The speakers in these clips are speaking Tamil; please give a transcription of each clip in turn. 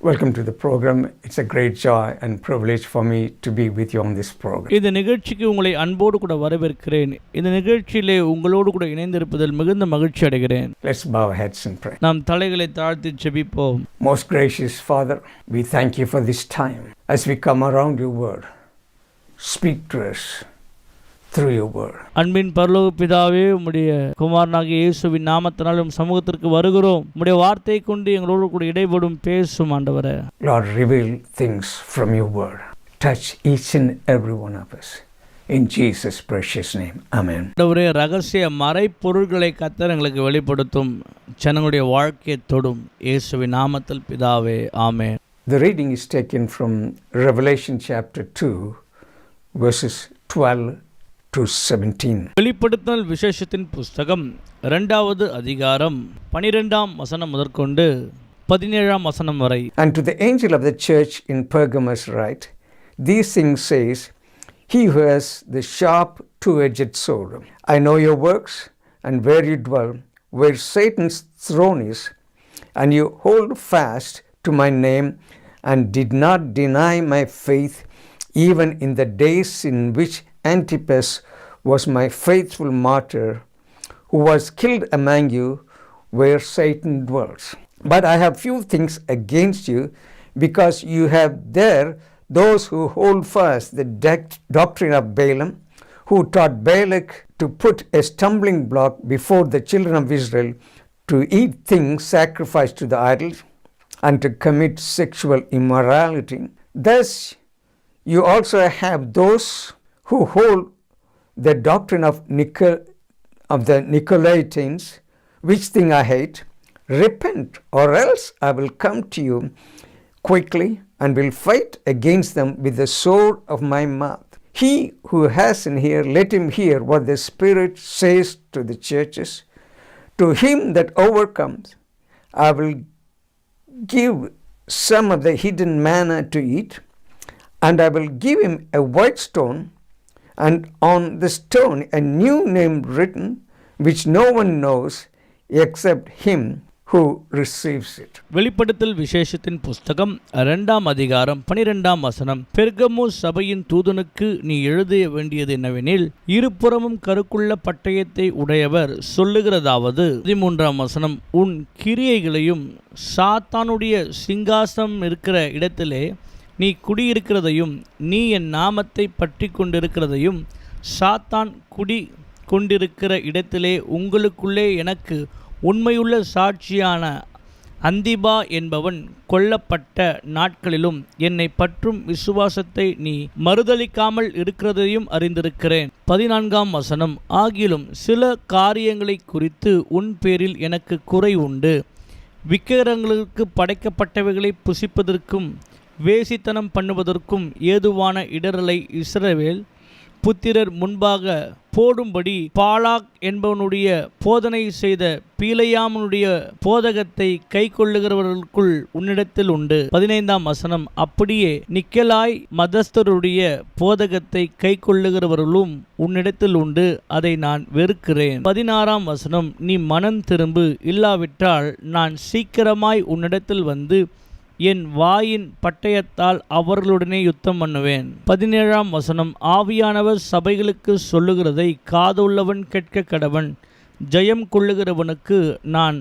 Welcome to the program. It's a great joy and privilege for me to be with you on this program. இந்த நிகழ்ச்சிக்கு உங்களை அன்போடு கூட வரவேற்கிறேன். இந்த நிகழ்ச்சியிலே உங்களோடு கூட இணைந்திருப்பதில் மிகுந்த மகிழ்ச்சி அடைகிறேன். Let's bow our heads and pray. நாம் தலைகளை தாழ்த்தி ஜெபிப்போம். Most gracious Father, we thank you for this time as we come around your word. Speak to us through your word. அன்பின் பரலோக பிதாவே, உம்முடைய குமாரனாகிய இயேசுவின் நாமத்தினால் உம் சமூகத்திற்கு வருகிறோம். உம்முடைய வார்த்தையை கொண்டு எங்களோடு கூட இடைபடும் பேசும் ஆண்டவரே. Lord, reveal things from your word. Touch each and every one of us. In Jesus' precious name. Amen. ஆண்டவரே, ரகசிய மறைப்பொருள்களை கர்த்தர் எங்களுக்கு வெளிப்படுத்தும், ஜனங்களுடைய வாழ்க்கையை தொடும். இயேசுவின் நாமத்தில் பிதாவே, ஆமென். The reading is taken from Revelation chapter 2, verses 12 to 17. வெளிப்படுத்தல் விசேஷத்தின் புஸ்தகம் 2வது அதிகாரம் 12ஆம் வசனம் முதற்கொண்டு 17ஆம் வசனம் வரை. And to the angel of the church in Pergamos write, these things says he who has the sharp two-edged sword. I know your works and where you dwell, where Satan's throne is, and you hold fast to my name and did not deny my faith, even in the days in which Antipas was my faithful martyr, who was killed among you, where Satan dwells. But I have few things against you, because you have there those who hold fast the doctrine of Balaam, who taught Balak to put a stumbling block before the children of Israel, to eat things sacrificed to the idols, and to commit sexual immorality. Thus you also have those who hold the doctrine of the Nicolaitans, which thing I hate. Repent, or else I will come to you quickly and will fight against them with the sword of my mouth. He who has an ear, let him hear what the Spirit says to the churches. To him that overcomes, I will give some of the hidden manna to eat, and I will give him a white stone, and on the stone a new name written, which no one knows except him who receives it. வெளிப்படுத்தல் விசேஷத்தின் புஸ்தகம் 2ஆம் அதிகாரம் 12ஆம் வசனம். பெர்கமு சபையின் தூதனுக்கு நீ எழுத வேண்டியது என்னவெனில், இருபுறமும் கருக்குள்ள பட்டயத்தை உடையவர் சொல்லுகிறதாவது. 13ஆம் வசனம். உன் கிரியைகளையும் சாத்தானுடைய சிங்காசனம் இருக்கிற இடத்திலே நீ குடியிருக்கிறதையும், நீ என் நாமத்தை பற்றி கொண்டிருக்கிறதையும், சாத்தான் குடி கொண்டிருக்கிற இடத்திலே உங்களுக்குள்ளே எனக்கு உண்மையுள்ள சாட்சியான அந்திபா என்பவன் கொல்லப்பட்ட நாட்களிலும் என்னை பற்றும் விசுவாசத்தை நீ மறுதலிக்காமல் இருக்கிறதையும் அறிந்திருக்கிறேன். 14ஆம் வசனம். ஆகிலும் சில காரியங்களை குறித்து உன் பேரில் எனக்கு குறை உண்டு. விக்கிரகங்களுக்கு படைக்கப்பட்டவைகளை புசிப்பதற்கும் வேசித்தனம் பண்ணுவதற்கும் ஏதுவான இடரலை இஸ்ரவேல் புத்திரர் முன்பாக போடும்படி பாலாக் என்பவனுடைய போதனை செய்த பீலையாமனுடைய போதகத்தை கை கொள்ளுகிறவர்களுக்குள் உன்னிடத்தில் உண்டு. 15ஆம் வசனம். அப்படியே நிக்கலாய் மதஸ்தருடைய போதகத்தை கை கொள்ளுகிறவர்களும் உன்னிடத்தில் உண்டு, அதை நான் வெறுக்கிறேன். 16ஆம் வசனம். நீ மனம் திரும்பு, இல்லாவிட்டால் நான் சீக்கிரமாய் உன்னிடத்தில் வந்து என் வாயின் பட்டயத்தால் அவர்களுடனே யுத்தம் பண்ணுவேன். 17ஆம் வசனம். ஆவியானவர் சபைகளுக்கு சொல்லுகிறதை காதுள்ளவன் கேட்க கடவன். ஜெயம் கொள்ளுகிறவனுக்கு நான்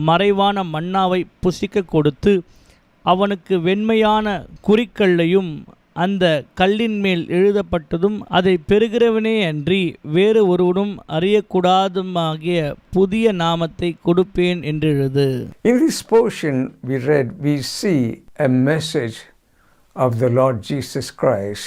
மறைவான மன்னாவை புசிக்க கொடுத்து அவனுக்கு வெண்மையான குறிக்கல்லையும் அந்த கல்லின் மேல் எழுதப்பட்டதும் அதை பெறுகிறவனே அன்றி வேறு ஒருவனும் அறியக்கூடாதுமாகிய புதிய நாமத்தை கொடுப்பேன் என்று எழுது. In this portion we read, we see a message of the Lord Jesus Christ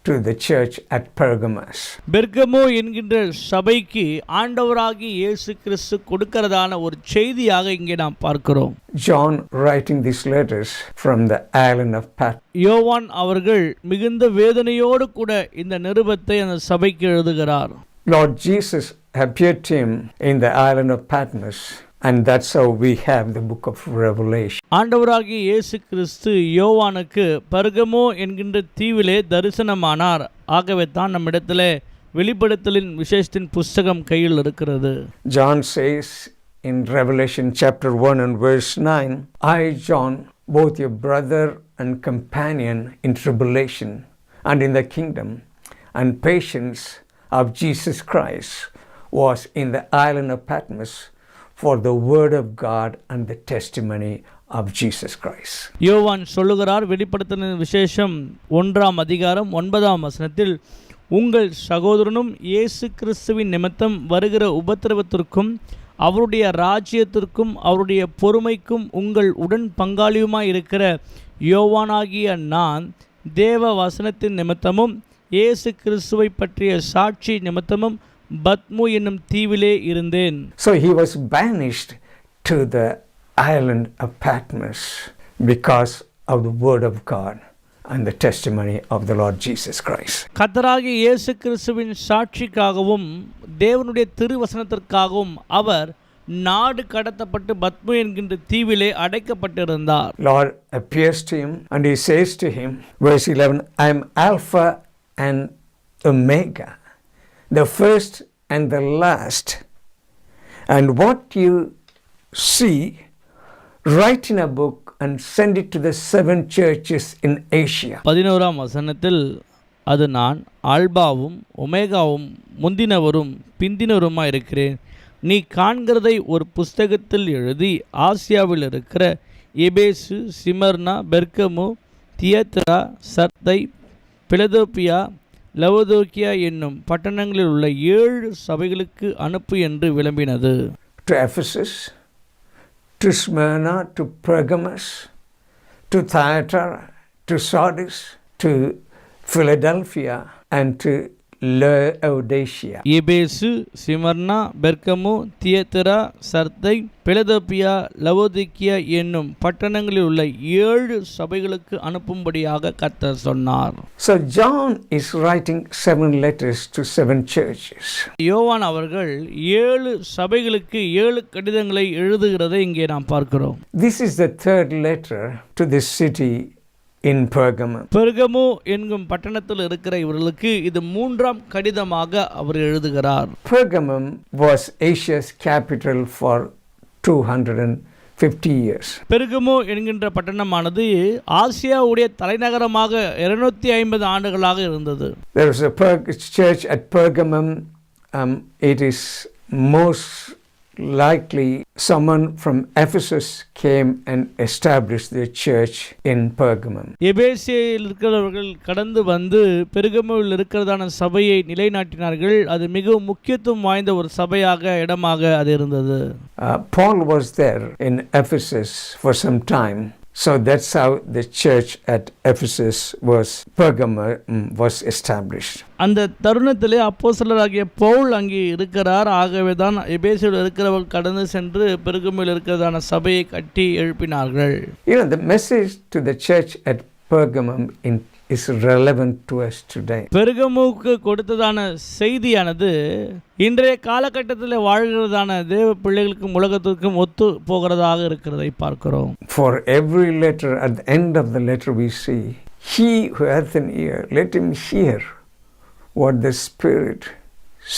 to the church at Pergamos. Bergamo என்கின்ற சபைக்கு ஆண்டவராகிய இயேசு கிறிஸ்து கொடுக்கிறதான ஒரு செய்தியாக இங்கே நாம் பார்க்கிறோம். John writing these letters from the island of Patmos. யோவான் அவர்கள் மிகுந்த வேதனையோடு கூட இந்த நிருபத்தை அந்த சபைக்கு எழுதுகிறார். Lord Jesus appeared to him in the island of Patmos, and that's how we have the book of Revelation. ஆண்டவராகிய இயேசு கிறிஸ்து யோவானுக்கு பெர்கமோ என்கின்ற தீவிலே தரிசனமானார். ஆகவே தான் நம்மிடத்திலே வெளிப்படுத்தலின் விசேஷத்தின் புஸ்தகம் கையில் இருக்கிறது. John says in Revelation chapter 1 and verse 9, I, John, both your brother and companion in tribulation and in the kingdom and patience of Jesus Christ was in the island of Patmos for the word of God and the testimony of Jesus Christ. யோவான் சொல்லுகிறார், வெளிப்படுத்தின விசேஷம் 1ஆம் அதிகாரம் 9ஆம் வசனத்தில், உங்கள் சகோதரனும் இயேசு கிறிஸ்துவின் நிமித்தம் வருகிற உபத்திரவத்திற்கும் அவருடைய ராஜ்யத்திற்கும் அவருடைய பொறுமைக்கும் உங்கள் உடன் பங்காளியுமாய் இருக்கிற யோவானாகிய நான் தேவ வசனத்தின் நிமித்தமும் இயேசு கிறிஸ்துவை பற்றிய சாட்சி நிமித்தமும் பத்மு என்னும் தீவிலே இருந்தேன். So he was banished to the island of Patmos because of the word of God and the testimony of the Lord Jesus Christ. கர்த்தராகிய இயேசு கிறிஸ்துவின் சாட்சிக்காகவும் தேவனுடைய திருவசனத்திற்காகவும் அவர் நாடு கடத்தப்பட்டு பத்மு என்கின்ற தீவிலே அடைக்கப்பட்டிருந்தார். Lord appears to him and he says to him, verse 11, I am Alpha and Omega, the first and the last. And what you see, write in a book and send it to the 7 churches in Asia. 11ஆம் வசனத்தில், அது நான் ஆல்பாவும் ஒமேகாவும் முந்தினவரும் பிந்தினவருமாய் இருக்கிறேன். நீ காண்கிறதை ஒரு புஸ்தகத்தில் எழுதி ஆசியாவில் இருக்கிற எபேசு, Smyrna, Pergamum, Thyatira, Sardis, Philadelphia, லவோதோக்கியா என்னும் பட்டணங்களில் உள்ள 7 சபைகளுக்கு அனுப்பு என்று விளம்பினது. To Ephesus, to Smyrna, to Pergamos, to Thyatira, to Sardis, to Philadelphia, and to Laodicea. Ephesus, Smyrna, Pergamum, Thyatira, Sardis, Philadelphia, Laodicea என்னும் பட்டணங்களில் உள்ள 7 சபைகளுக்கு அனுப்பும்படியாக கர்த்தர் சொன்னார். So John is writing 7 letters to 7 churches. யோவான் அவர்கள் 7 சபைகளுக்கு 7 கடிதங்களை எழுதுகிறதை இங்கே நாம் பார்க்கிறோம். This is the 3rd letter to this city in Pergamum. பெர்கமு என்கும் பட்டணத்தில் இருக்கிற இவர்களுக்கு இது 3ஆம் கடிதமாக அவர் எழுதுகிறார். Pergamum was Asia's capital for 250 years. பெர்கமு என்கின்ற பட்டணமானது ஆசியாவுடைய தலைநகரமாக 250 ஆண்டுகளாக இருந்தது. There was a church at Pergamum. It is most likely someone from Ephesus came and established the church in Pergamum. எபேசியில் இருக்கிறவர்கள் கடந்து வந்து பெர்கமுவில் இருக்கிறதான சபையை நிலைநாட்டினார்கள். அது மிகவும் முக்கியத்துவம் வாய்ந்த ஒரு சபையாக இடமாக அது இருந்தது. Paul was there in Ephesus for some time. So that's how the church at Ephesus Pergamum was established. அந்த தருணத்திலே அப்போஸ்தலராகிய பவுல் அங்கே இருக்கிறார். ஆகவே தான் எபேசியில் இருக்கிறவர்கள் கடந்து சென்று பெர்கமுவில் இருக்கிறதான சபையை கட்டி எழுப்பினார்கள். You know, the message to the church at Pergamum is relevant to us today. பெர்கமுவுக்கு கொடுத்ததான செய்தியானது இன்றைய காலகட்டத்தில் வாழ்கிறதான தேவ பிள்ளைகளுக்கும் உலகத்திற்கும் ஒத்து போகிறதாக இருக்கிறதை பார்க்கிறோம். For every letter, at the end of the letter we see, he who hath an ear, let him hear what the Spirit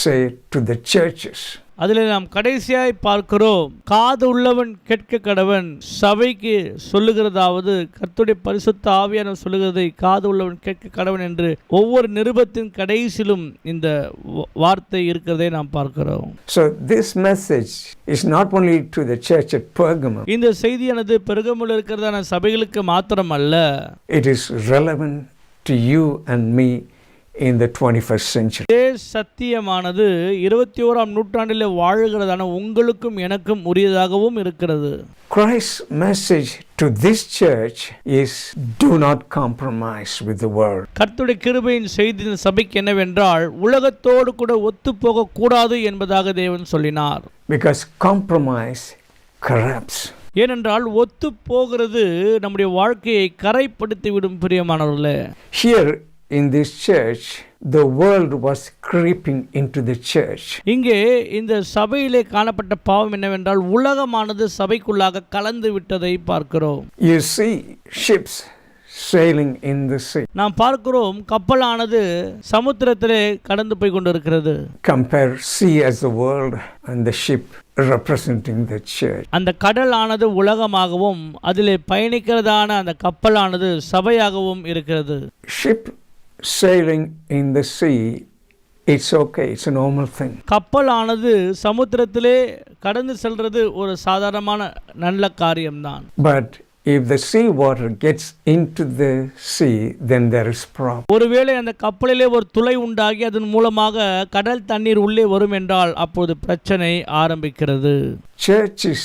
say to the churches. அதில் நாம் கடைசியாய் பார்க்கிறோம், காது உள்ளவன் கேட்க கடவன், சபைக்கு சொல்லுகிறதாவது கர்த்தருடைய பரிசுத்த ஆவியானவர் சொல்லுகிறதை காது உள்ளவன் கேட்க கடவன் என்று ஒவ்வொரு நிருபத்தின் கடைசியிலும் இந்த வார்த்தை இருக்கிறதை நாம் பார்க்கிறோம். So this message is not only to the church at Pergamum. இந்த செய்தியானது பெர்கமுவில் இருக்கிறதான சபைகளுக்கு மாத்திரமல்ல, it is relevant to you and me in the 21st century. சத்தியமானது 21ஆம் நூற்றாண்டில் வாழுகிறதான உங்களுக்கும் எனக்கும் உரியதாகவும் இருக்கிறது. Christ's message to this church is, do not compromise with the world. கர்த்தருடைய கிருபையின் செய்தி இந்த சபைக்கு என்னவென்றால், உலகத்தோடு கூட ஒத்து போக கூடாது என்பதாக தேவன் சொல்லினார். Because compromise corrupts. ஏனென்றால் ஒத்து போகிறது நம்முடைய வாழ்க்கையை கரைப்படுத்தி விடும் பிரியமானவர்களே. Here in this church, the world was creeping into the church. இங்கே இந்த சபையிலே காணப்பட்ட பாவம் என்னவென்றால், உலகமானது சபைக்குள்ளாக கலந்து விட்டதை பார்க்கிறோம். You see ships sailing in the sea. நாம் பார்க்கிறோம் கப்பலானது சமுத்திரத்திலே கடந்து போய் கொண்டிருக்கிறது. Compare sea as the world and the ship representing the church. அந்த கடலானது உலகமாகவும் அதிலே பயணிக்கிறதான அந்த கப்பலானது சபையாகவும் இருக்கிறது. Ship sailing in the sea, it's okay, it's a normal thing. கப்பலானது சமுத்திரத்திலே கடந்து செல்றது ஒரு சாதாரணமான நல்ல காரியம்தான். But if the sea water gets into the sea, then there is problem. ஒருவேளை அந்த கப்பலிலே ஒரு துளை உண்டாகி அதன் மூலமாக கடல் தண்ணீர் உள்ளே வரும் என்றால் அப்போது பிரச்சனை ஆரம்பிக்கிறது. Church is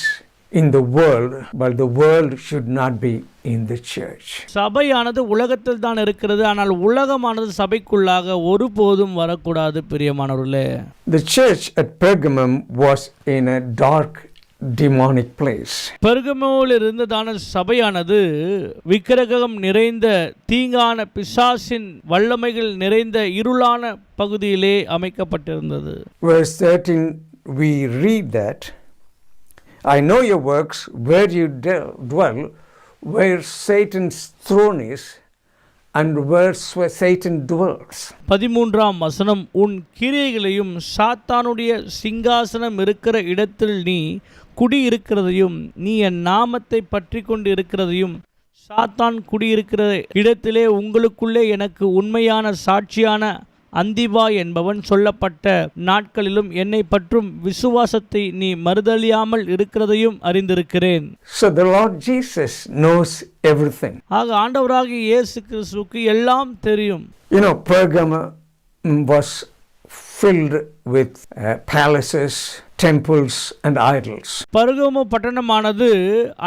in the world, but the world should not be in the church. சபையானது உலகத்தில் தான் இருக்கிறது, ஆனால் உலகமானது சபைக்குள்ளாக ஒருபோதும் வரக்கூடாது. பிரியமானவர்களே, The church at Pergamum was in a dark demonic place. பெர்கமோவில் இருந்ததான சபையானது விக்கிரகம் நிறைந்த தீங்கான பிசாசின் வல்லமைகள் நிறைந்த இருளான பகுதியிலே அமைக்கப்பட்டிருந்தது. Verse 13 we read that, I know your works, where you dwell, where Satan's throne is, and where Satan dwells. 13ஆம் வசனம், உன் கிரியைகளையும் சாத்தானுடைய சிங்காசனம் இருக்கிற இடத்தில் நீ குடியிருக்கிறதையும் நீ என் நாமத்தை பற்றி கொண்டு இருக்கிறதையும் சாத்தான் குடியிருக்கிற இடத்திலே உங்களுக்குள்ளே எனக்கு உண்மையான சாட்சியான அந்திபா என்பவன் சொல்லப்பட்ட நாட்களிலும் என்னை பற்றும் விசுவாசத்தை நீ மறுதலியாமல் இருக்கிறதையும் அறிந்திருக்கிறேன். So the Lord Jesus knows everything. ஆக ஆண்டவராகிய இயேசு கிறிஸ்துவுக்கு எல்லாம் தெரியும். You know, Pergamum was filled with palaces, temples and idols. பர்கமு பட்டணமானது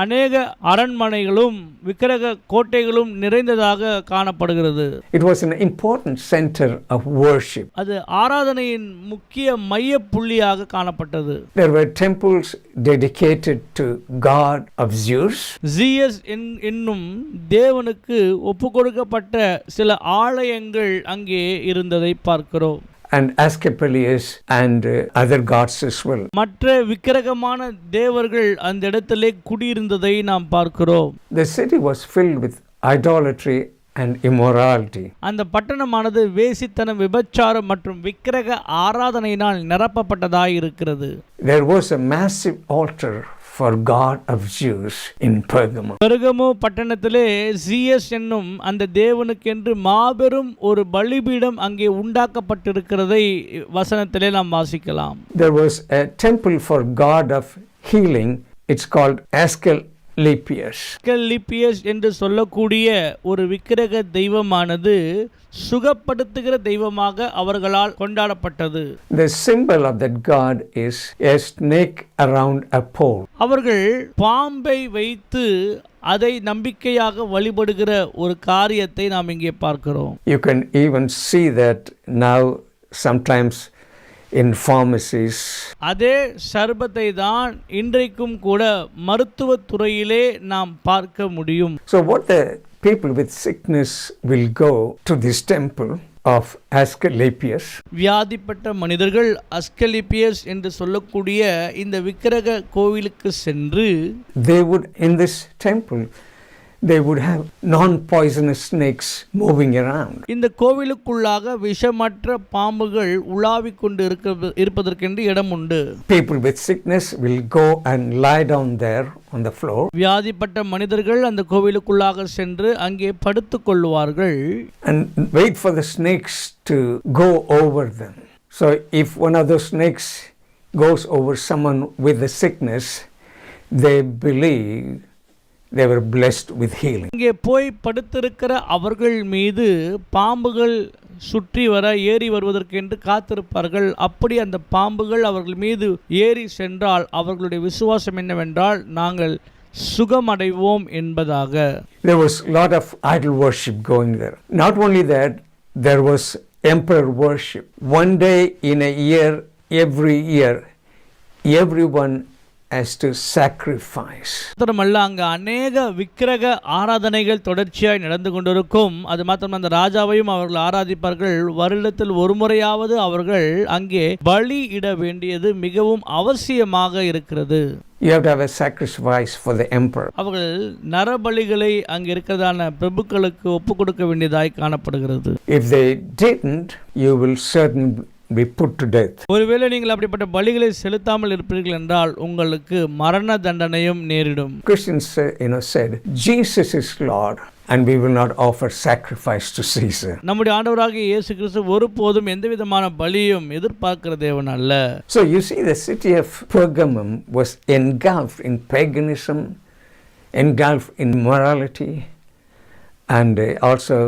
அநேக அரண்மனைகளும் விக்கிரக கோட்டைகளும் நிறைந்ததாக காணப்படுகிறது. It was an important center of worship. அது ஆராதனையின் முக்கிய மைய புள்ளியாக காணப்பட்டது. There were temples dedicated to God of Zeus. Zeus என்னும் தேவனுக்கு ஒப்புக்கொடுக்கப்பட்ட சில ஆலயங்கள் அங்கே இருந்ததை பார்க்கிறோம். And Asclepius and other gods as well. மற்ற விக்கிரகமான தேவர்கள் அந்த இடத்திலே குடியிருந்ததை நாம் பார்க்கிறோம். The city was filled with idolatry and immorality. அந்த பட்டணமானது வேசித்தனம், விபச்சாரம் மற்றும் விக்கிரக ஆராதனையினால் நிரப்பப்பட்டதாய் இருக்கிறது. There was a massive altar for God of Zeus in Pergamum. பெர்கமு பட்டணத்திலே ஜியஸ் என்னும் அந்த தேவனுக்கென்று மாபெரும் ஒரு பலிபீடம் அங்கே உண்டாக்கப்பட்டிருக்கிறதை வசனத்திலே நாம் வாசிக்கலாம். There was a temple for God of healing. It's called Asclepius. அஸ்கலிப்பியஸ் என்று சொல்லக்கூடிய ஒரு விக்கிரக தெய்வமானது சுகப்படுத்துகிற தெய்வமாக அவர்களால் கொண்டாடப்பட்டது. The symbol of that god is a snake around a pole. அவர்கள் பாம்பை வைத்து அதை நம்பிக்கையாக வழிபடுகிற ஒரு காரியத்தை நாம் இங்கே பார்க்கிறோம். You can even see that now sometimes in pharmacies. அதே சர்பத்தை தான் இன்றைக்கும் கூட மருத்துவத் துறையிலே நாம் பார்க்க முடியும். So what the people with sickness will go to this temple of Asclepius. வியாதிப்பட்ட மனிதர்கள் அஸ்கலிப்பியஸ் என்று சொல்லக்கூடிய இந்த விக்கிரக கோவிலுக்கு சென்று They would, in this temple, they would have non-poisonous snakes moving around. இந்த கோவிலுக்குள்ளாக விஷமற்ற பாம்புகள் உலாவிக் கொண்டு இருப்பதற்கென்று இடம் உண்டு. People with sickness will go and lie down there on the floor. வியாதிப்பட்ட மனிதர்கள் அந்த கோவிலுக்குள்ளாக சென்று அங்கே படுத்துக் கொள்வார்கள். And wait for the snakes to go over them. So if one of those snakes goes over someone with the sickness, they believe they were blessed with healing. இங்கே போய் படுத்திருக்கிற அவர்கள் மீது பாம்புகள் சுற்றி வர ஏறி வருவதற்கென்று காத்திருப்பார்கள். அப்படி அந்த பாம்புகள் அவர்கள் மீது ஏறி சென்றால் அவர்களுடைய விசுவாசம் என்னவென்றால் நாங்கள் சுகமடைவோம் என்பதாக. There was a lot of idol worship going there. Not only that, there was emperor worship. One day in a year, every year, everyone as to sacrifice. மாத்திரமல்ல அங்க அநேக விக்கிரக ஆராதனைகள் தொடர்ச்சியாய் நடந்து கொண்டிருக்கும். அது மாத்திரம் அந்த ராஜாவையும் அவர்கள் ஆராதிப்பார்கள். வருடத்தில் ஒரு முறையாவது அவர்கள் அங்கே பலி இட வேண்டியது மிகவும் அவசியமாக இருக்கிறது. You have to have a sacrifice for the emperor. அவர்கள் நரபலிகளை அங்கே இருக்கிறதான பிரபுக்களுக்கு ஒப்பு கொடுக்க வேண்டியதாய் காணப்படுகிறது. If they didn't, you will certainly be put to death. ஒருவேளை நீங்கள் அப்படிப்பட்ட பலிகளை செலுத்தாமல் இருப்பீர்கள் என்றால் உங்களுக்கு மரண தண்டனையும் நேரிடும். Christians said Jesus is Lord and we will not offer sacrifice to Caesar. நம்முடைய ஆண்டவராகிய இயேசு கிறிஸ்து ஒருபோதும் எந்தவிதமான பலியும் எதிர்பார்க்கிற தேவன் அல்ல. So you see, the city of Pergamum was engulfed in paganism, engulfed in morality, and also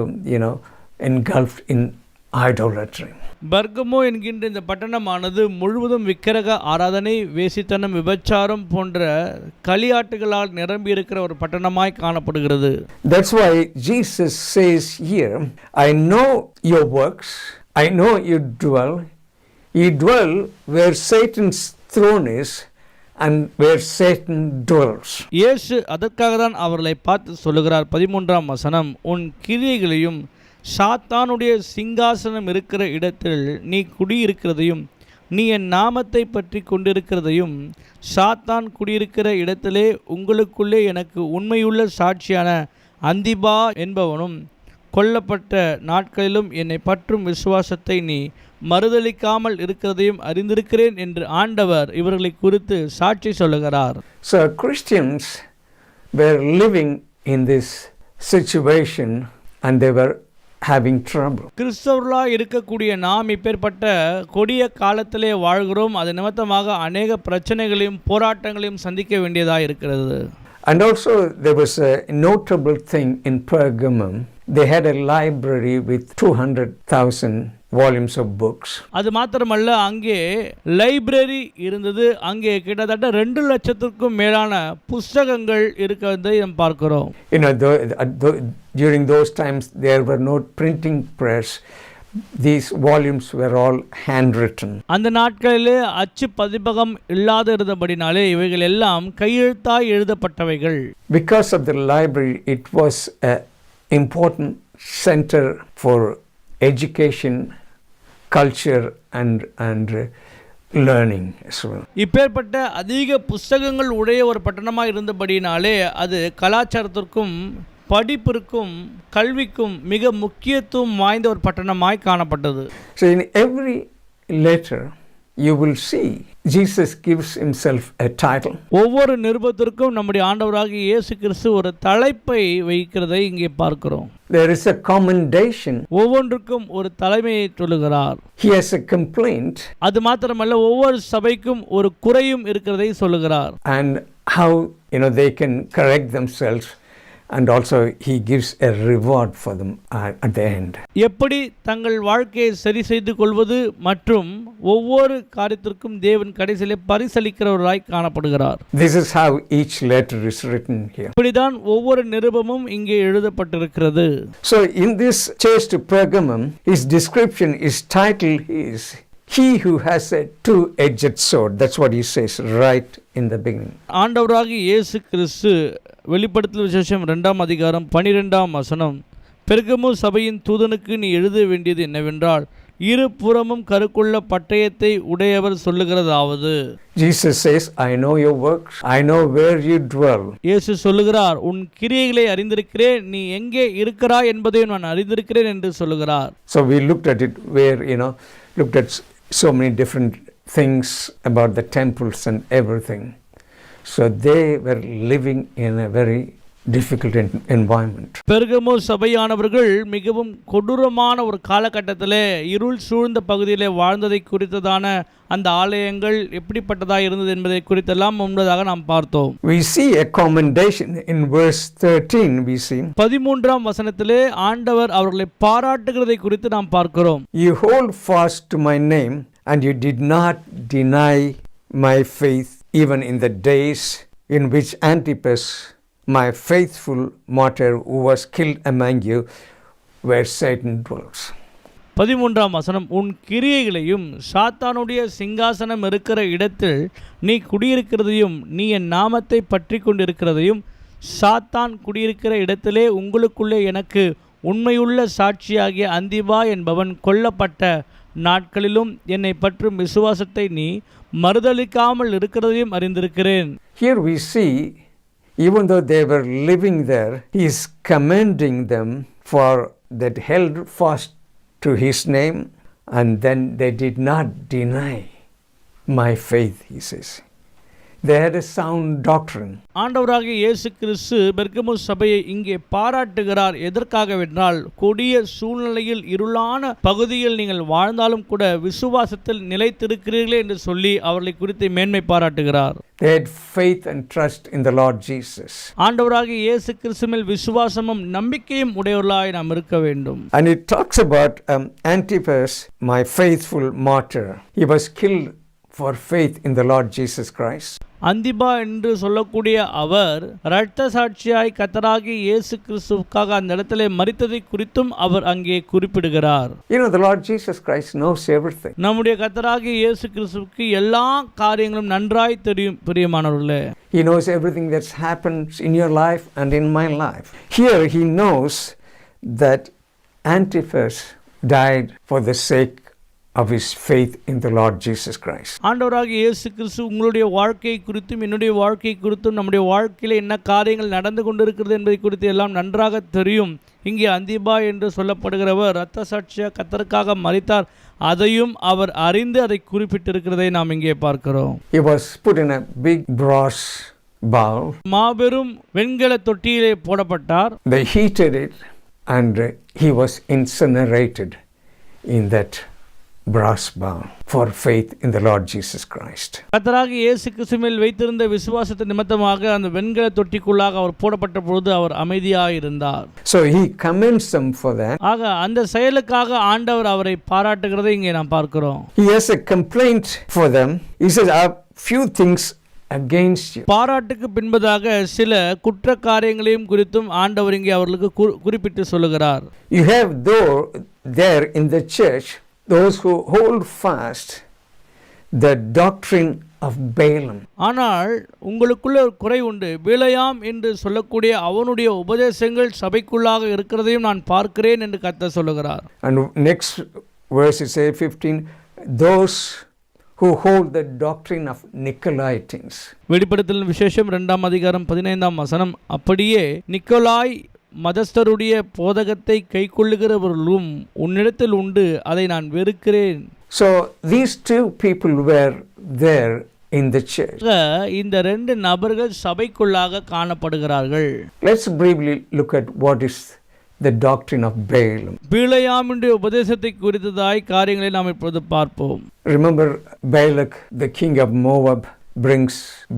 engulfed in idolatry. பர்கமோ என்கின்ற இந்த பட்டணமானது முழுவதும் விக்கிரக ஆராதனை, வேசித்தனம், விபச்சாரம் போன்ற களியாட்டுகளால் நிரம்பி இருக்கிற ஒரு பட்டணமாய் காணப்படுகிறது. That's why Jesus says here, I know your works, I know you dwell where Satan's throne is and where Satan dwells. இயேசு அதற்காக தான் அவர்களை பார்த்து சொல்லுகிறார். 13ஆம் வசனம், உன் கிரியைகளையும் சாத்தானுடைய சிங்காசனம் இருக்கிற இடத்தில் நீ குடியிருக்கிறதையும் நீ என் நாமத்தை பற்றி கொண்டிருக்கிறதையும் சாத்தான் குடியிருக்கிற இடத்திலே உங்களுக்குள்ளே எனக்கு உண்மையுள்ள சாட்சியான அந்திபா என்பவனும் கொல்லப்பட்ட நாட்களிலும் என்னை பற்றும் விசுவாசத்தை நீ மறுதலிக்காமல் இருக்கிறதையும் அறிந்திருக்கிறேன் என்று ஆண்டவர் இவர்களை குறித்து சாட்சி சொல்லுகிறார். So Christians were living in this situation and they were having trouble. கிறிஸ்தவர்களாக இருக்கக்கூடிய நாம் இப்பேற்பட்ட கொடிய காலத்திலே வாழ்கிறோம். அது நிமித்தமாக அநேக பிரச்சனைகளையும் போராட்டங்களையும் சந்திக்க வேண்டியதாக இருக்கிறது. And also there was a notable thing in Pergamum. They had a library with 200,000 volumes of books. அது மாத்திரமல்ல, அங்கே லைப்ரரி இருந்தது. அங்கே கிட்டத்தட்ட 2 லட்சத்துக்கும் மேலான புஸ்தகங்கள் இருக்கிறதை நாம் பார்க்கிறோம். During those times there were no printing press. These volumes were all handwritten. அந்த நாட்களிலே அச்சு பதிப்பகம் இல்லாத இருந்தபடினாலே இவைகள் எல்லாம் கையெழுத்தாய் எழுதப்பட்டவைகள். Because of the library, it was an important center for education, culture and learning as well. இப்பேற்பட்ட அதிக புஸ்தகங்கள் உடைய ஒரு பட்டணமாக இருந்தபடினாலே அது கலாச்சாரத்திற்கும் படிப்பிற்கும் கல்விக்கும் மிக முக்கியத்துவம் வாய்ந்த ஒரு பட்டணமாய் காணப்பட்டது. So in every letter you will see Jesus gives himself a title. ஒவ்வொரு நிருபத்திற்கும் நம்முடைய ஆண்டவராகிய இயேசு கிறிஸ்து ஒரு தலைப்பை வைக்கிறதை இங்கே பார்க்கிறோம். There is a commendation. ஒவ்வொன்றுக்கும் ஒரு தலைமையை சொல்லுகிறார். He has a complaint. அது மாத்திரமல்ல, ஒவ்வொரு சபைக்கும் ஒரு குறையும் இருக்கிறதை சொல்லுகிறார். And how they can correct themselves. And also he gives a reward for them at the end. எப்படி தங்கள் வாழ்க்கையை சரி செய்து கொள்வது மற்றும் ஒவ்வொரு காரியத்திற்கும் தேவன் கடைசியிலே பரிசளிக்கிறவராய் காணப்படுகிறார். This is how each letter is written here. இப்படிதான் ஒவ்வொரு நிருபமும் இங்கே எழுதப்பட்டிருக்கிறது. So in this church to Pergamum, his description, his title is He who has a two-edged sword. That's what he says right in the beginning. ஆண்டவராகிய இயேசு கிறிஸ்து வெளிப்படுத்தல் விசேஷம் 2ஆம் அதிகாரம் 12ஆம் வசனம், பெர்கமு சபையின் தூதனுக்கு நீ எழுத வேண்டியது என்னவென்றால், இருபுறமும் கருக்குள்ள பட்டயத்தை உடையவர் சொல்லுகிறதாவது. Jesus says, I know your works, I know where you dwell. இயேசு சொல்லுகிறார், உன் கிரியைகளை அறிந்திருக்கிறேன், நீ எங்கே இருக்கிறாய் என்பதையும் நான் அறிந்திருக்கிறேன் என்று சொல்லுகிறார். So we looked at it where looked at so many different things about the temples and everything. So they were living in a very difficult environment. பெர்கமு சபையானவர்கள் மிகவும் கொடூரமான ஒரு காலகட்டத்திலே இருள் சூழ்ந்த பகுதியிலே வாழ்ந்ததை குறித்ததான அந்த ஆலயங்கள் எப்படிப்பட்டதாக இருந்தது என்பதை குறித்தெல்லாம் முன்பதாக நாம் பார்த்தோம். We see a commendation in verse 13. We see 13ஆம் வசனத்திலே ஆண்டவர் அவர்களை பாராட்டுகிறதை குறித்து நாம் பார்க்கிறோம். You hold fast to my name and you did not deny my faith even in the days in which Antipas, my faithful martyr who was killed among you, where Satan dwells. 13ஆம் வசனம், உன் கிரியைகளையும் சாத்தானுடைய சிங்காசனம் இருக்கிற இடத்தில் நீ குடியிருக்கிறதையும் நீ என் நாமத்தை பற்றி கொண்டிருக்கிறதையும் சாத்தான் குடியிருக்கிற இடத்திலே உங்களுக்குள்ளே எனக்கு உண்மையுள்ள சாட்சியாகிய அந்திபா என்பவன் கொல்லப்பட்ட நாட்களிலும் என்னை பற்றும் விசுவாசத்தை நீ மறுதலிக்காமல் இருக்கிறதையும் அறிந்திருக்கிறேன். Here we see, even though they were living there, he is commending them for that held fast to his name, and then they did not deny my faith, he says. They had a sound doctrine. ஆண்டவராகிய இயேசு கிறிஸ்து பெர்கமு சபையை இங்கே பாராட்டுகிறார். எதற்காகவென்றால், கொடிய சூழ்நிலையில் இருளான பகுதியில் நீங்கள் வாழ்ந்தாலும் கூட விசுவாசத்தில் நிலைத்திருக்கிறீர்களே என்று சொல்லி அவர்களை குறித்து மேன்மை பாராட்டுகிறார். They had faith and trust in the Lord Jesus. ஆண்டவராகிய இயேசு கிறிஸ்து மேல் விசுவாசமும் நம்பிக்கையும் உடையவர்களாய் நாம் இருக்க வேண்டும். And it talks about Antipas, my faithful martyr. He was killed for faith in the Lord Jesus Christ. அந்திபா என்று சொல்லக்கூடிய அவர் இரத்த சாட்சியாய் கர்த்தராகிய இயேசு கிறிஸ்துவுக்காக அந்த இடத்திலே மரித்ததை குறித்தும் அவர் அங்கே குறிப்பிடுகிறார். You know, the Lord Jesus Christ knows everything. நம்முடைய கர்த்தராகிய இயேசு கிறிஸ்துவுக்கு எல்லா காரியங்களும் நன்றாய் தெரியும். பிரியமானவர்களே, He knows everything that's happened in your life and in my life. Here he knows that Antipas died for the sake of his faith in the Lord Jesus Christ. ஆண்டவராகிய இயேசு கிறிஸ்து உங்களுடைய வாழ்க்கை குறித்தும் என்னுடைய வாழ்க்கை குறித்தும் நம்முடைய வாழ்க்கையில் என்ன காரியங்கள் நடந்து கொண்டிருக்கிறது என்பதை குறித்து எல்லாம் நன்றாக தெரியும். இங்கே அந்திபா என்று சொல்லப்படுகிறவர் இரத்த சாட்சியாக கர்த்தருக்காக மரித்தார். அதையும் அவர் அறிந்து அதை குறிப்பிட்டிருக்கிறதை நாம் இங்கே பார்க்கிறோம். He was put in a big brass bowl. மாபெரும் வெண்கல தொட்டியிலே போடப்பட்டார். They heated it and he was incinerated in that brass bowl for faith in the Lord Jesus Christ. கர்த்தராகிய இயேசு கிறிஸ்து மேல் வைத்திருந்த விசுவாசத்தின் நிமித்தமாக அந்த வெண்கல தொட்டிக்குள்ளாக அவர் போடப்பட்ட பொழுது அவர் அமைதியாக இருந்தார். So he commends them for that. ஆக அந்த செயலுக்காக ஆண்டவர் அவரை பாராட்டுகிறதை இங்கே நாம் பார்க்கிறோம். He has a complaint for them. He says, "I have few things against you." பாராட்டுக்கு பின்பதாக சில குற்ற காரியங்களையும் குறித்தும் ஆண்டவர் இங்கே அவர்களுக்கு குறிப்பிட்டு சொல்லுகிறார். You have there in the church those who hold fast the doctrine of Balaam. ஆனால் உங்களுக்குள்ள ஒரு குறை உண்டு. பிலேயாம் என்று சொல்லக்கூடிய அவனுடைய உபதேசங்கள் சபைக்குள்ளாக இருக்கிறதையும் நான் பார்க்கிறேன் என்று கர்த்தர் சொல்லுகிறார். And next verse is 15, those who hold the doctrine of Nicolaitans. வெளிப்படுத்தல் விசேஷம் 2ஆம் அதிகாரம் 15ஆம் வசனம், அப்படியே நிக்கோலாய் மதஸ்தருடைய போதகத்தை கைக்கொள்ளுகிறவர்களும் உன்னிடத்தில் உண்டு, அதை நான் வெறுக்கிறேன். So these two people were there in the church. இந்த ரெண்டு நபர்கள் சபைக்குள்ளாக காணப்படுகிறார்கள். Let's briefly look at what is the doctrine of Balaam. பிலேயாமுடைய உபதேசத்தை குறித்ததாய் காரியங்களை நாம் இப்பொழுது பார்ப்போம். Remember, Balak, the king of Moab, brings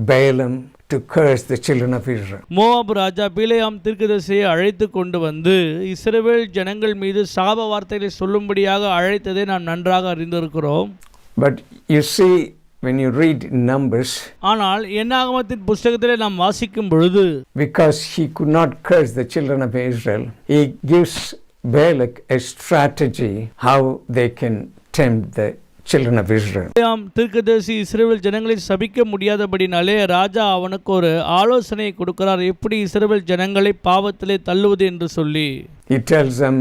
Balaam to curse the children of Israel. Moab ராஜா பிலேயாம் தீர்க்கதரிசியை அழைத்து கொண்டு வந்து இஸ்ரவேல் ஜனங்கள் மீது சாப வார்த்தைகளை சொல்லும்படியாக அழைத்ததை நாம் நன்றாக அறிந்திருக்கிறோம். But you see, when you read Numbers, ஆனால் என்னாகமத்தின் புஸ்தகத்திலே நாம் வாசிக்கும் பொழுது, because he could not curse the children of Israel, he gives Balak a strategy how they can tempt the children of Israel. பிலேயாம் தீர்க்கதரிசி இஸ்ரவேல் ஜனங்களை சபிக்க முடியாதபடினாலே ராஜா அவனுக்கு ஒரு ஆலோசனை கொடுக்கிறார், எப்படி இஸ்ரவேல் ஜனங்களை பாவத்திலே தள்ளுவது என்று சொல்லி. He tells them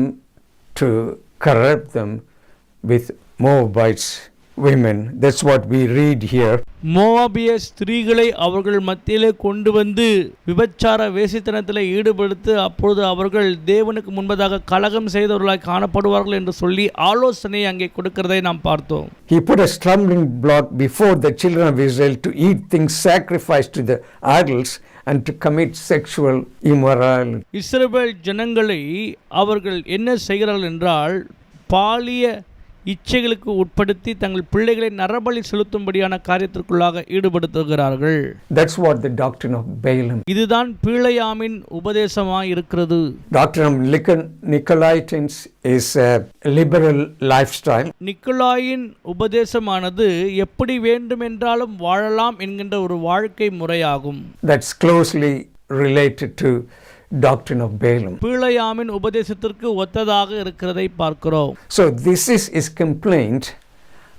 to corrupt them with Moabites women. That's what we read here. மோவாபிய ஸ்திரீகளை அவர்கள் மத்தியிலே கொண்டு வந்து விபச்சார வேசித்தனத்தில் ஈடுபடுத்தி அப்பொழுது அவர்கள் தேவனுக்கு முன்பதாக கலகம் செய்தவர்களாய் காணப்படுவார்கள் என்று சொல்லி ஆலோசனை அங்கே கொடுக்கிறதை நாம் பார்த்தோம். He put a stumbling block before the children of Israel to eat things sacrificed to the idols and to commit sexual immorality. இஸ்ரவேல் ஜனங்களை அவர்கள் என்ன செய்கிறார்கள் என்றால் பாலிய இச்சைகளுக்கு உட்படுத்தி தங்கள் பிள்ளைகளை நரபலி செலுத்தும்படியான காரியத்திற்குள்ளாக ஈடுபடுத்துகிறார்கள். That's what the doctrine of Balaam. இதுதான் பிலேயாமின் உபதேசமாய் இருக்கிறது. Doctrine of Nicolaitans is a liberal lifestyle. நிக்கோலாயின் உபதேசமானது எப்படி வேண்டுமென்றாலும் வாழலாம் என்கின்ற ஒரு வாழ்க்கை முறையாகும். That's closely related to doctrine of Balaam. பீழையாமின் உபதேசத்திற்கு ஒத்ததாக இருக்கிறதை பார்க்கிறோம். So this is his complaint,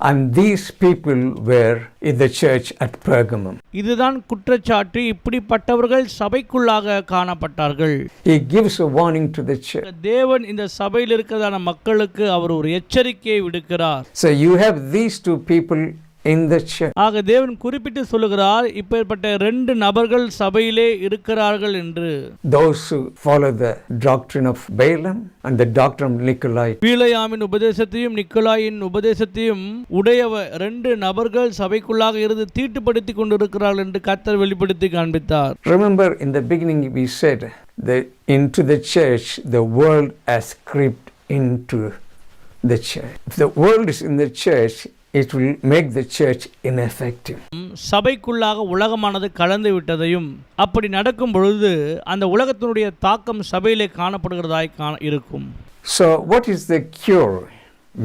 and these people were in the church at Pergamum. இதுதான் குற்றச்சாட்டு. இப்படிப்பட்டவர்கள் சபைக்குள்ளாக காணப்பட்டார்கள். He gives a warning to the church. தேவன் இந்த சபையில் இருக்கிறதான மக்களுக்கு அவர் ஒரு எச்சரிக்கையை விடுக்கிறார். So you have these two people in the church. ஆக தேவன் குறிப்பிட்டு சொல்லுகிறார், இப்பேற்பட்ட 2 நபர்கள் சபையிலே இருக்கிறார்கள் என்று. Those who follow the doctrine of Balaam and the doctrine of Nikolai. பீழையாமின் உபதேசத்தையும் நிக்கோலாயின் உபதேசத்தையும் உடையவ 2 நபர்கள் சபைக்குள்ளாக இருந்து தீட்டுப்படுத்தி கொண்டிருக்கிறார்கள் என்று கர்த்தர் வெளிப்படுத்தி காண்பித்தார். Remember, in the beginning we said that into the church the world has crept into the church. If the world is in the church, it will make the church ineffective. சபைக்குள்ளாக உலகமானது கலந்து விட்டதையும், அப்படி நடக்கும் பொழுது அந்த உலகத்தினுடைய தாக்கம் சபையிலே காணப்படுகிறதாய் இருக்கும். So what is the cure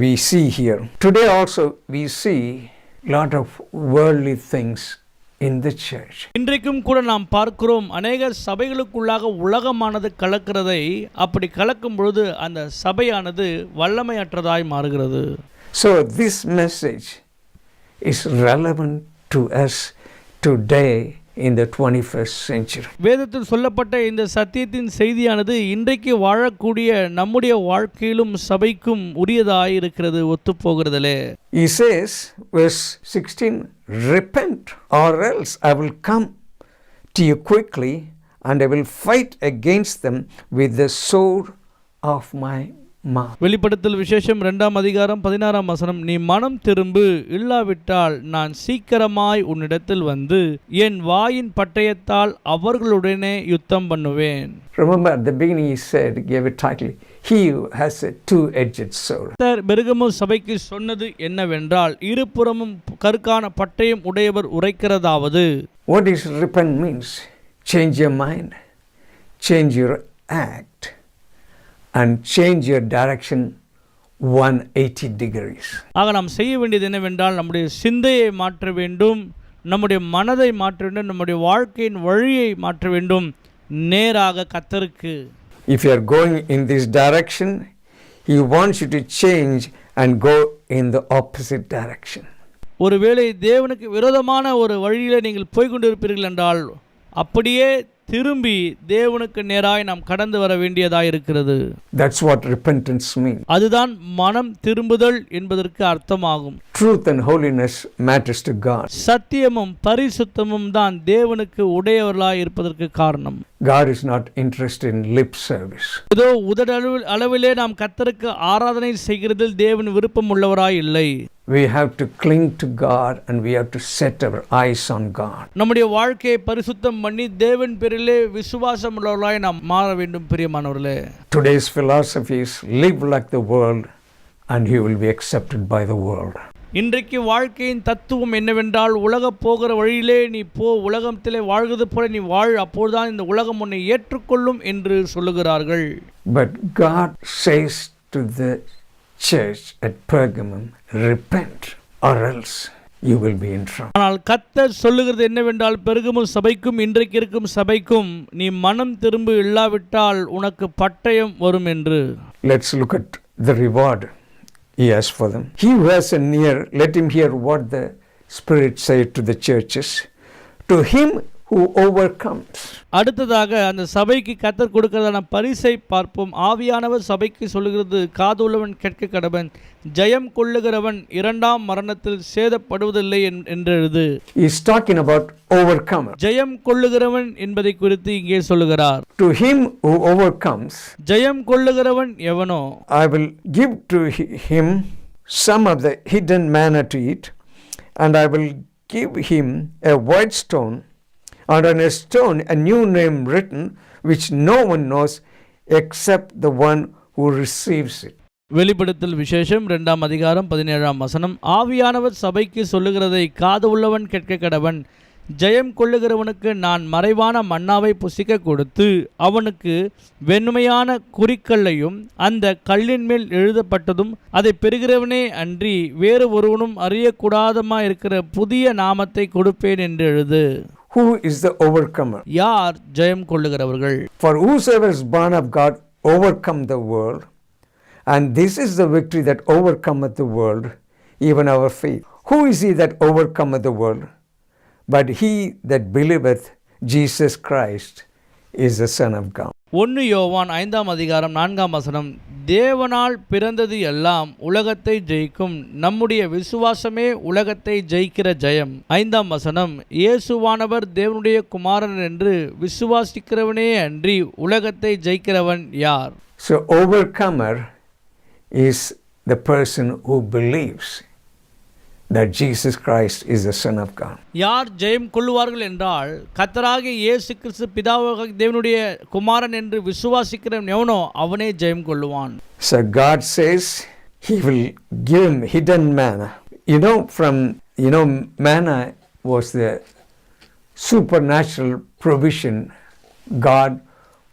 we see here? Today also we see lot of worldly things in the church. இன்றைக்கும் கூட நாம் பார்க்கிறோம், அநேக சபைகளுக்குள்ளாக உலகமானது கலக்கிறதை. அப்படி கலக்கும் பொழுது அந்த சபையானது வல்லமையற்றதாய் மாறுகிறது. So this message is relevant to us today in the 21st century. வேதத்தில் சொல்லப்பட்ட இந்த சத்தியத்தின் செய்தியானது இன்றைக்கு வாழக்கூடிய நம்முடைய வாழ்க்கையிலும் சபைக்கும் உரியதாய் இருக்கிறது, ஒத்துப்போகிறதிலே. He says, verse 16, repent or else I will come to you quickly and I will fight against them with the sword of my mouth. வெளிப்படுத்தல் விசேஷம் 2ஆம் அதிகாரம் 16ஆம் வசனம், நீ மனம் திரும்பு, இல்லாவிட்டால் நான் சீக்கிரமாய் உன்னிடத்தில் வந்து என் வாயின் பட்டயத்தால் அவர்களுடனே யுத்தம் பண்ணுவேன். Remember at the beginning he said, gave a title, he who has a two-edged sword. பெருகமு சபைக்கு சொன்னது என்னவென்றால், இருபுறமும் கருக்கான பட்டயம் உடையவர் உரைக்கிறதாவது. What is repent means? Change your mind, change your act, and change your direction 180 degrees. ஆக நாம் செய்ய வேண்டியது என்னவென்றால், நம்முடைய சிந்தையை மாற்ற வேண்டும், நம்முடைய மனதை மாற்ற வேண்டும், நம்முடைய வாழ்க்கையின் வழியை மாற்ற வேண்டும், நேராக கர்த்தருக்கு. If you are going in this direction, he wants you to change and go in the opposite direction. ஒருவேளை தேவனுக்கு விரோதமான ஒரு வழியிலே நீங்கள் போய்கொண்டிருப்பீர்கள் என்றால், அப்படியே திரும்பி தேவனுக்கு நேராய் நாம் கடந்து வர வேண்டியதாக இருக்கிறது. That's what repentance means. அதுதான் மனம் திரும்புதல் என்பதற்கு அர்த்தமாகும். Truth and holiness matters to God. சத்தியமும் பரிசுத்தமும் தான் தேவனுக்கு உடையவர்களாய் இருப்பதற்கு காரணம். God is not interested in lip service. ஏதோ உதடு அளவிலே நாம் கர்த்தருக்கு ஆராதனை செய்கிறதில் தேவன் விருப்பம் உள்ளவராய் இல்லை. We have to cling to God and we have to set our eyes on God. நம்முடைய வாழ்க்கையை பரிசுத்தம் பண்ணி தேவன் பேரிலே விசுவாசம் உள்ளவர்களாய் நாம் மாற வேண்டும். பிரியமானவர்களே, Today's philosophy is live like the world and you will be accepted by the world. இன்றைக்கு வாழ்க்கையின் தத்துவம் என்னவென்றால், உலக போகிற வழியிலே நீ போ, உலகத்திலே வாழ்கிறது போல நீ வாழ், அப்போதுதான் இந்த உலகம் உன்னை ஏற்றுக்கொள்ளும் என்று சொல்லுகிறார்கள். But God says to the church at Pergamum, repent or else you will be in trouble. ஆனால் கர்த்தர் சொல்லுகிறது என்னவென்றால், பெருகமு சபைக்கும் இன்றைக்கு இருக்கும் சபைக்கும், நீ மனம் திரும்ப, இல்லாவிட்டால் உனக்கு பட்டயம் வரும் என்று. Let's look at the reward he has for them. He who has an ear, let him hear what the Spirit said to the churches. To him who overcomes. அடுத்ததாக அந்த சபைக்கு கர்த்தர் கொடுக்கிறதான பரிசை பார்ப்போம். ஆவியானவர் சபைக்கு சொல்லுகிறது, காதுள்ளவன் கேட்க கடவன், ஜெயம் கொள்ளுகிறவன் 2ஆம் மரணத்தில் சேதப்படுவதில்லை என்றெழுது. He is talking about overcomer. ஜெயம் கொள்ளுகிறவன் என்பதை குறித்து இங்கே சொல்லுகிறார். To him who overcomes, ஜெயம் கொள்ளுகிறவன் எவனோ, I will give to him some of the hidden manna to eat, and I will give him a white stone, and on a stone a new name written, which no one knows except the one who receives it. வெளிப்படுத்தல் விசேஷம் 2ஆம் அதிகாரம் 17ஆம் வசனம், ஆவியானவர் சபைக்கு சொல்லுகிறதை காது உள்ளவன் கேட்க கடவன், ஜெயம் கொள்ளுகிறவனுக்கு நான் மறைவான மன்னாவை புசிக்க கொடுத்து அவனுக்கு வெண்மையான குறிக்கல்லையும் அந்த கல்லின் மேல் எழுதப்பட்டதும் அதை பெறுகிறவனே அன்றி வேறு ஒருவனும் அறியக்கூடாதமா இருக்கிற புதிய நாமத்தை கொடுப்பேன் என்று எழுது. Who is the overcomer? யார் ஜெயம் கொள்ளுகிறவர்கள்? For whosoever is born of God overcome the world, and this is the victory that overcometh the world, even our faith. Who is he that overcometh the world? But he that believeth Jesus Christ is the Son of God. 1 யோவான் 5ஆம் அதிகாரம் 4ஆம் வசனம், தேவனால் பிறந்தது எல்லாம் உலகத்தை ஜெயிக்கும், நம்முடைய விசுவாசமே உலகத்தை ஜெயிக்கிற ஜெயம். 5ஆம் வசனம், இயேசுவானவர் தேவனுடைய குமாரன் என்று விசுவாசிக்கிறவனே அன்றி உலகத்தை ஜெயிக்கிறவன் யார்? So overcomer is the person who believes that Jesus Christ is the Son of God. யார் ஜெயம் கொள்ளுவார்கள் என்றால், கர்த்தராகிய இயேசு கிறிஸ்து பிதாவாகிய தேவனுடைய குமாரன் என்று விசுவாசிக்கிறவன் எவனோ அவனே ஜெயம் கொள்ளுவான். So God says he will give him hidden manna. Manna was the supernatural provision God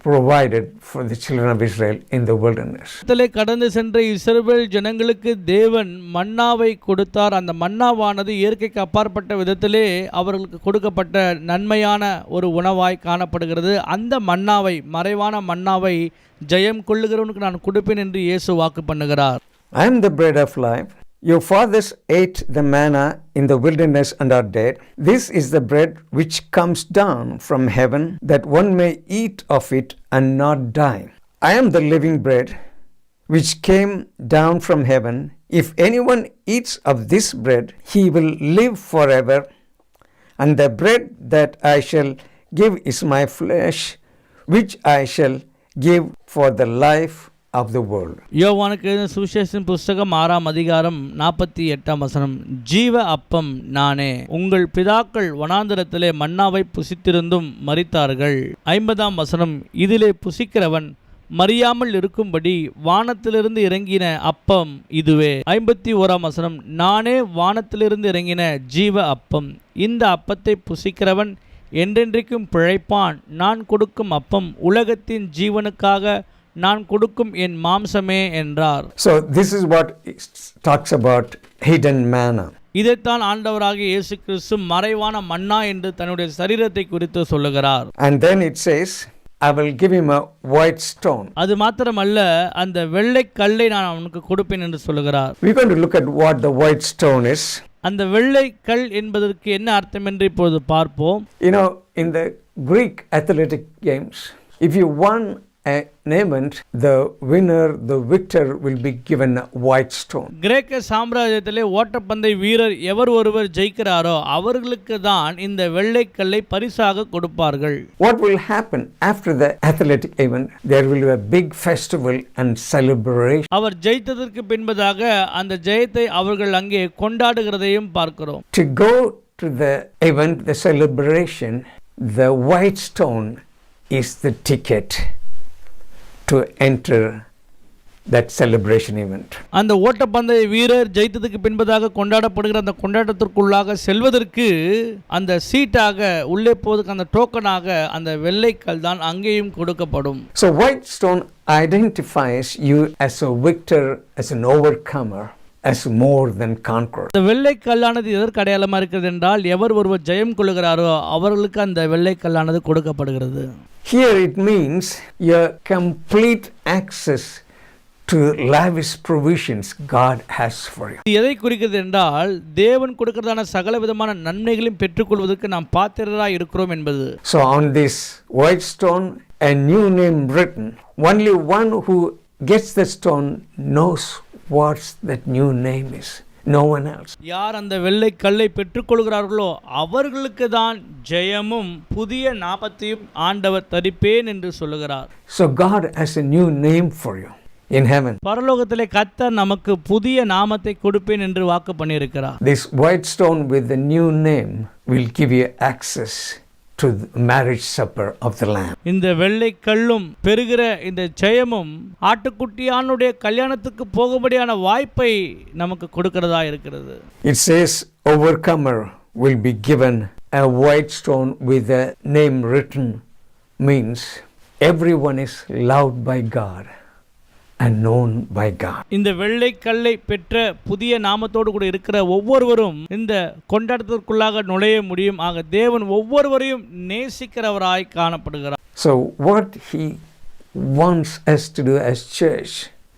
provided for the children of Israel in the wilderness. கடந்து சென்ற இஸ்ரவேல் ஜனங்களுக்கு தேவன் மன்னாவை கொடுத்தார். அந்த மன்னாவானது இயற்கைக்கு அப்பாற்பட்ட விதத்திலே அவர்களுக்கு கொடுக்கப்பட்ட நன்மையான ஒரு உணவாய் காணப்படுகிறது. அந்த மன்னாவை, மறைவான மன்னாவை ஜெயம் கொள்ளுகிறவனுக்கு நான் கொடுப்பேன் என்று இயேசு வாக்கு பண்ணுகிறார். I am the bread of life. Your fathers ate the manna in the wilderness and are dead. This is the bread which comes down from heaven, that one may eat of it and not die. I am the living bread which came down from heaven. If anyone eats of this bread, he will live forever. And the bread that I shall give is my flesh, which I shall give for the life of the world. யோவானுக்கு எழுதின சுவிசேஷத்தின் புஸ்தகம் 6ஆம் அதிகாரம் 48ஆம் வசனம், ஜீவ அப்பம் நானே. உங்கள் பிதாக்கள் வனாந்தரத்திலே மன்னாவை புசித்திருந்தும் மரித்தார்கள். 50ஆம் வசனம், இதிலே புசிக்கிறவன் மறியாமல் இருக்கும்படி வானத்திலிருந்து இறங்கின அப்பம் இதுவே. 51ஆம் வசனம், நானே வானத்திலிருந்து இறங்கின ஜீவ அப்பம். இந்த அப்பத்தை புசிக்கிறவன் என்றென்றைக்கும் பிழைப்பான். நான் கொடுக்கும் அப்பம் உலகத்தின் ஜீவனுக்காக நான் கொடுக்கும் என் மாம்சமே என்றார். So this is what it talks about hidden manna. இதைத்தான் ஆண்டவராகிய இயேசு கிறிஸ்து மறைவான மன்னா என்று தன்னுடைய சரீரத்தை குறித்து சொல்லுகிறார். And then it says, I will give him a white stone. அது மாத்திரமல்ல, அந்த வெள்ளை கல்லை நான் அவனுக்கு கொடுப்பேன் என்று சொல்லுகிறார். We're going to look at what the white stone is. அந்த வெள்ளை கல் என்பதற்கு என்ன அர்த்தம் என்று இப்போது பார்ப்போம். In the Greek athletic games, if you won an event, the winner, the victor will be given a white stone. கிரேக்க சாம்ராஜ்யத்திலே ஓட்டப்பந்தய வீரர் எவர் ஒருவர் ஜெயிக்கிறாரோ அவர்களுக்கு தான் இந்த வெள்ளை கல்லை பரிசாக கொடுப்பார்கள். What will happen after the athletic event? There will be a big festival and celebration. அவர் ஜெயித்ததற்கு பின்பதாக அந்த ஜெயத்தை அவர்கள் அங்கே கொண்டாடுகிறதையும் பார்க்கிறோம். To go to the event, the celebration, the white stone is the ticket to enter that celebration event. அந்த ஓட்டப்பந்தய வீரர் ஜெயித்ததுக்கு பின்பதாக கொண்டாடப்படுகிற அந்த கொண்டாட்டத்திற்குள்ளாக செல்வதற்கு அந்த சீட்டாக உள்ளே போவதற்கு அந்த டோக்கனாக அந்த வெள்ளைக்கல் தான் அங்கேயும் கொடுக்கப்படும். So white stone identifies you as a victor, as an overcomer, as more than conqueror. இந்த வெள்ளைக்கல்லானது எதற்கு அடையாளமா இருக்கிறது என்றால், எவர் ஒருவர் ஜெயம் கொள்ளுகிறாரோ அவர்களுக்கு அந்த வெள்ளைக்கல்லானது கொடுக்கப்படுகிறது. Here it means your complete access to lavish provisions God has for you. இது எதை குறிக்கிறது என்றால், தேவன் கொடுக்கிறதான சகல விதமான நன்மைகளையும் பெற்றுக்கொள்வதற்கு நாம் பாத்திரராய் இருக்கிறோம் என்பது. So on this white stone, a new name written. Only one who gets the stone knows what that new name is. No one else. யார் அந்த வெள்ளை கல்லை பெற்றுக்கொள்கிறார்களோ அவர்களுக்கு தான் ஜெயமும் புதிய நாமத்தையும் ஆண்டவர் தரிப்பேன் என்று சொல்லுகிறார். So God has a new name for you in heaven. பரலோகத்திலே கர்த்தர் நமக்கு புதிய நாமத்தை கொடுப்பேன் என்று வாக்கு பண்ணியிருக்கிறார். This white stone with the new name will give you access to the marriage supper of the Lamb. இந்த வெள்ளை கல்லும் பெறுகிற இந்த ஜெயமும் ஆட்டுக்குட்டியானுடைய கல்யாணத்துக்கு போகும்படியான வாய்ப்பை நமக்கு கொடுக்கிறதா இருக்கிறது. It says overcomer will be given a white stone with a name written, means everyone is loved by God and known by God. இந்த வெள்ளை கல்லை பெற்ற புதிய நாமத்தோடு கூட இருக்கிற ஒவ்வொருவரும் இந்த கொண்டாட்டத்திற்குள்ளாக நுழைய முடியும். ஆக தேவன் ஒவ்வொருவரையும் நேசிக்கிறவராய் காணப்படுகிறார். So what he wants us to do as church,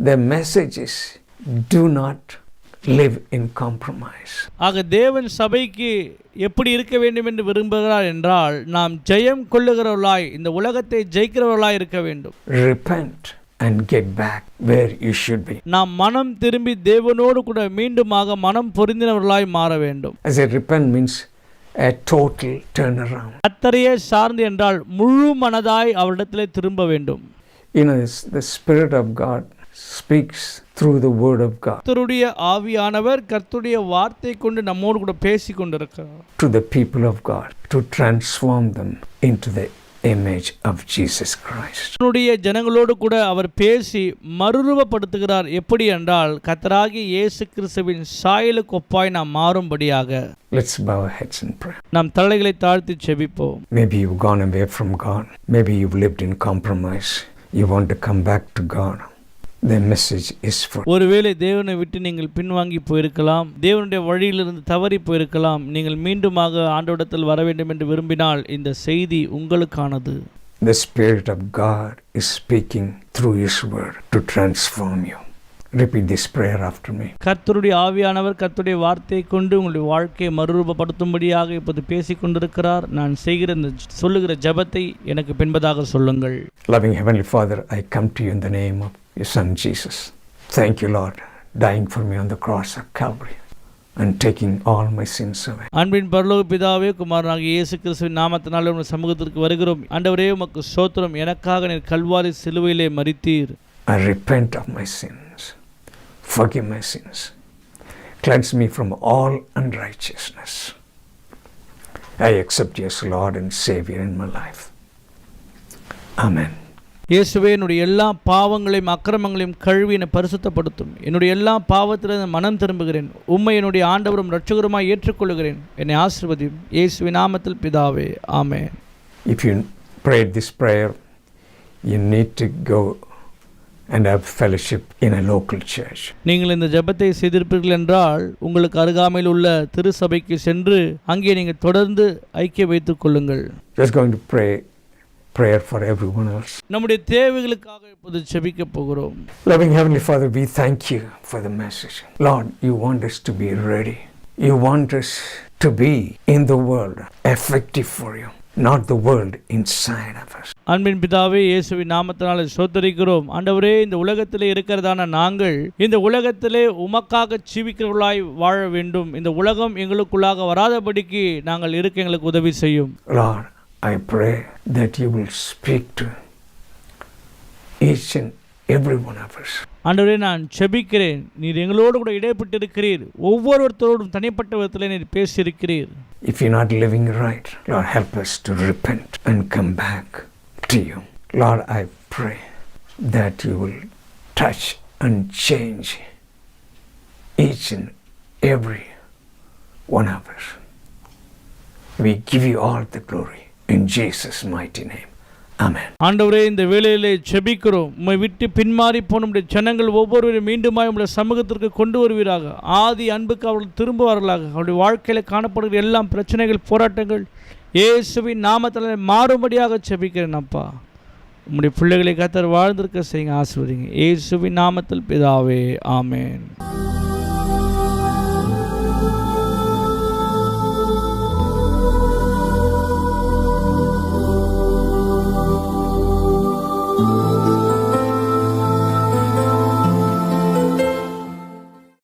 the message is, do not live in compromise. ஆக தேவன் சபைக்கு எப்படி இருக்க வேண்டும் என்று விரும்புகிறார் என்றால், நாம் ஜெயம் கொள்ளுகிறவர்களாய், இந்த உலகத்தை ஜெயிக்கிறவர்களாய் இருக்க வேண்டும். Repent and get back where you should be. நாம் மனம் திரும்பி தேவனோடு கூட மீண்டுமாக மனம் பொருந்தினவர்களாய் மாற வேண்டும். As I repent means a total turnaround. கர்த்தரையே சார்ந்து என்றால் முழு மனதாய் அவரிடத்திலே திரும்ப வேண்டும். You know, the Spirit of God speaks through the Word of God. கர்த்தருடைய ஆவியானவர் கர்த்தருடைய வார்த்தை கொண்டு நம்மோடு கூட பேசிக் கொண்டிருக்கிறார். To the people of God, to transform them into the image of Jesus Christ. அவருடைய ஜனங்களோடு கூட அவர் பேசி மறுரூபப்படுத்துகிறார். எப்படி என்றால், கர்த்தராகிய இயேசு கிறிஸ்துவின் சாயலுக்கு ஒப்பாய் நாம் மாறும்படியாக. Let's bow our heads and pray. நாம் தலைகளை தாழ்த்தி செபிப்போம். Maybe you've gone away from God. Maybe you've lived in compromise. You want to come back to God. The message is for ஒருவேளை தேவனை விட்டு நீங்கள் பின்வாங்கி போயிருக்கலாம், தேவனுடைய வழியிலிருந்து தவறி போயிருக்கலாம். நீங்கள் மீண்டுமாக ஆண்டவரிடத்தில் வர வேண்டும் என்று விரும்பினால் இந்த செய்தி உங்களுக்கானது. The Spirit of God is speaking through His Word to transform you. Repeat this prayer after me. கர்த்தருடைய ஆவியானவர் கர்த்தருடைய வார்த்தையை கொண்டு உங்களுடைய வாழ்க்கையை மறுரூபப்படுத்தும்படியாக இப்போது பேசிக் கொண்டிருக்கிறார். நான் சொல்லுகிற ஜெபத்தை எனக்கு பின்பதாக சொல்லுங்கள். Loving Heavenly Father, I come to you in the name of your Son Jesus. Thank you, Lord, dying for me on the cross of Calvary and taking all my sins away. அன்பின் பரலோக பிதாவே, குமாரனாகிய இயேசு கிறிஸ்துவின் நாமத்தினாலே உங்கள் சமூகத்திற்கு வருகிறோம். ஆண்டவரே, உமக்கு ஸ்தோத்திரம். எனக்காக நீர் கல்வாரி சிலுவையிலே மரித்தீர். I repent of my sins. Forgive my sins. Cleanse me from all unrighteousness. I accept you as Lord and Savior in my life. Amen. இயேசுவே, என்னுடைய எல்லா பாவங்களையும் அக்கிரமங்களையும் கழுவி என்னை பரிசுத்தப்படுத்தும். என்னுடைய எல்லா பாவத்திலிருந்து மனம் திரும்புகிறேன். உம்மை என்னுடைய ஆண்டவரும் இரட்சகருமாய் ஏற்றுக்கொள்கிறேன். என்னை ஆசீர்வதியும். இயேசுவின் நாமத்தில் பிதாவே, ஆமென். If you prayed this prayer, you need to go and have fellowship in a local church. நீங்கள் இந்த ஜெபத்தை செய்திருப்பீர்கள் என்றால், உங்களுக்கு அருகாமையில் உள்ள திருச்சபைக்கு சென்று அங்கே நீங்கள் தொடர்ந்து ஐக்கிய வைத்துக் கொள்ளுங்கள். Just going to pray prayer for everyone else. நம்முடைய தேவைகளுக்காக இப்போது ஜெபிக்க போகிறோம். Loving Heavenly Father, we thank you for the message. Lord, you want us to be ready. You want us to be in the world, effective for you, not the world inside of us. அன்பின் பிதாவே, இயேசுவின் நாமத்தினாலே ஸ்தோத்திரிக்கிறோம். ஆண்டவரே, இந்த உலகத்திலே இருக்கிறதான நாங்கள் இந்த உலகத்திலே உமக்காக ஜீவிக்கிறவர்களாய் வாழ வேண்டும். இந்த உலகம் எங்களுக்குள்ளாக வராதபடிக்கு நாங்கள் இருக்க எங்களுக்கு உதவி செய்யும். Lord, I pray that you will speak to each and every one of us. ஆண்டவரே, நான் ஜெபிக்கிறேன். நீர் எங்களோடு கூட இடைப்பட்டிருக்கிறீர். ஒவ்வொருத்தரோடும் தனிப்பட்ட விதத்தில் நீர் பேசியிருக்கிறீர். If you're not living right, Lord, help us to repent and come back to you. Lord, I pray that you will touch and change each and every one of us. We give you all the glory in Jesus' mighty name. Amen. ஆண்டவரே, இந்த வேளையிலே ஜெபிக்கிறோம். உம்மை விட்டு பின்மாறி போன நம்முடைய ஜனங்கள் ஒவ்வொருவரும் மீண்டுமாய் உம்முடைய சமூகத்திற்கு கொண்டு வருவீராக. ஆதி அன்புக்கு அவர்கள் திரும்புவார்களாக. அவருடைய வாழ்க்கையில் காணப்படுகிற எல்லா பிரச்சனைகள், போராட்டங்கள் இயேசுவின் நாமத்தில் மாறும்படியாக ஜெபிக்கிறேன். அப்பா, உம்முடைய பிள்ளைகளை கர்த்தர் வாழ்ந்திருக்க செய்யுங்க, ஆசீர்வதிங்க. இயேசுவின் நாமத்தில் பிதாவே, ஆமென்.